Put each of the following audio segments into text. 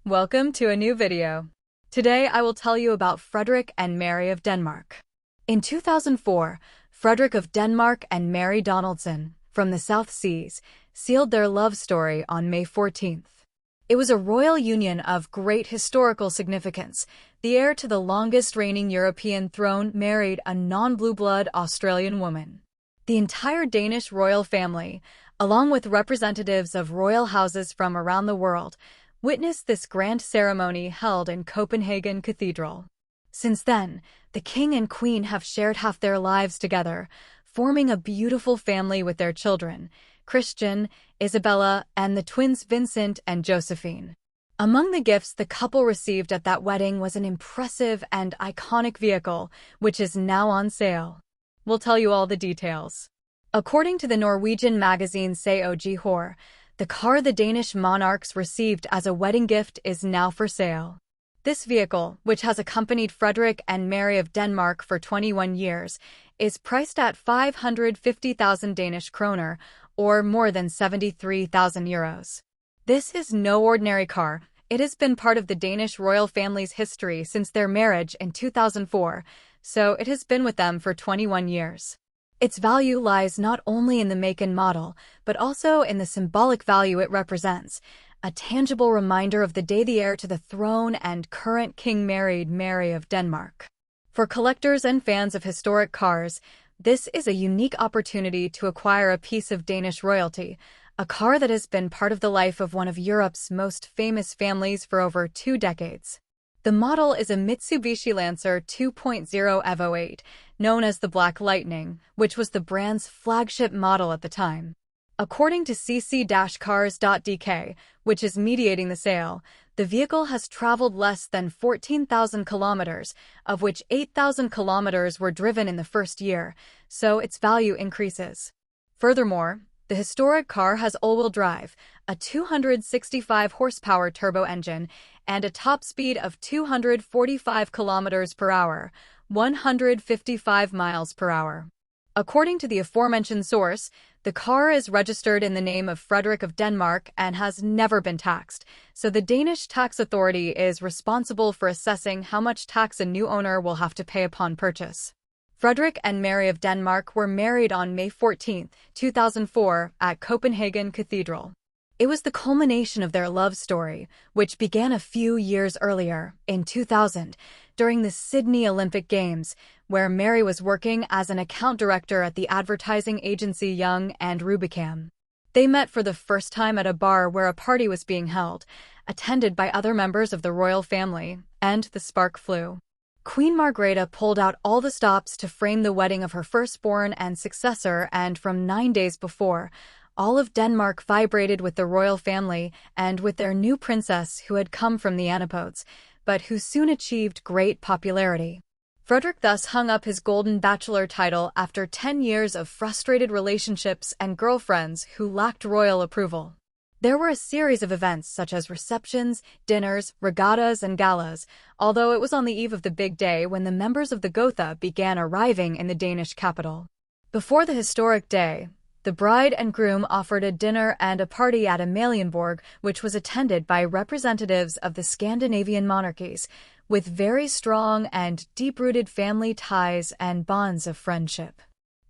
Welcome to a new video. Today I will tell you about Frederik and Mary of Denmark. In 2004, Frederik of Denmark and Mary Donaldson, from the South Seas, sealed their love story on May 14th. It was a royal union of great historical significance. The heir to the longest reigning European throne married a non-blue-blood Australian woman. The entire Danish royal family, along with representatives of royal houses from around the world, witnessed this grand ceremony held in Copenhagen Cathedral. Since then, the king and queen have shared half their lives together, forming a beautiful family with their children, Christian, Isabella, and the twins Vincent and Josephine. Among the gifts the couple received at that wedding was an impressive and iconic vehicle, which is now on sale. We'll tell you all the details. According to the Norwegian magazine Se og Hør, the car the Danish monarchs received as a wedding gift is now for sale. This vehicle, which has accompanied Frederik and Mary of Denmark for 21 years, is priced at 550,000 Danish kroner, or more than 73,000 euros. This is no ordinary car. It has been part of the Danish royal family's history since their marriage in 2004, so it has been with them for 21 years. Its value lies not only in the make and model, but also in the symbolic value it represents, a tangible reminder of the day the heir to the throne and current king married Mary of Denmark. For collectors and fans of historic cars, this is a unique opportunity to acquire a piece of Danish royalty, a car that has been part of the life of one of Europe's most famous families for over 2 decades. The model is a Mitsubishi Lancer 2.0 Evo 8, known as the Black Lightning, which was the brand's flagship model at the time. According to cc-cars.dk, which is mediating the sale, the vehicle has traveled less than 14,000 kilometers, of which 8,000 kilometers were driven in the first year, so its value increases. Furthermore, the historic car has all-wheel drive, a 265 horsepower turbo engine, and a top speed of 245 kilometers per hour, 155 miles per hour. According to the aforementioned source, the car is registered in the name of Frederik of Denmark and has never been taxed, so the Danish tax authority is responsible for assessing how much tax a new owner will have to pay upon purchase. Frederik and Mary of Denmark were married on May 14, 2004, at Copenhagen Cathedral. It was the culmination of their love story, which began a few years earlier, in 2000, during the Sydney Olympic Games, where Mary was working as an account director at the advertising agency Young and Rubicam. They met for the first time at a bar where a party was being held, attended by other members of the royal family, and the spark flew. Queen Margrethe pulled out all the stops to frame the wedding of her firstborn and successor, and from 9 days before, all of Denmark vibrated with the royal family and with their new princess who had come from the Antipodes, but who soon achieved great popularity. Frederik thus hung up his golden bachelor title after 10 years of frustrated relationships and girlfriends who lacked royal approval. There were a series of events such as receptions, dinners, regattas, and galas, although it was on the eve of the big day when the members of the Gotha began arriving in the Danish capital. Before the historic day, the bride and groom offered a dinner and a party at Amalienborg, which was attended by representatives of the Scandinavian monarchies, with very strong and deep-rooted family ties and bonds of friendship.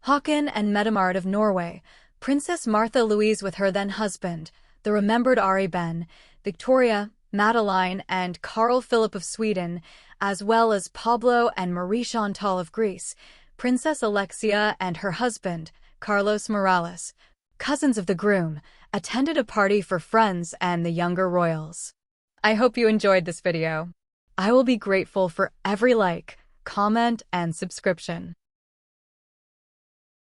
Håkon and Mette-Marit of Norway, Princess Martha Louise with her then-husband, the remembered Ari Ben, Victoria, Madeline, and Carl Philip of Sweden, as well as Pablo and Marie Chantal of Greece, Princess Alexia and her husband, Carlos Morales, cousins of the groom, attended a party for friends and the younger royals. I hope you enjoyed this video. I will be grateful for every like, comment, and subscription.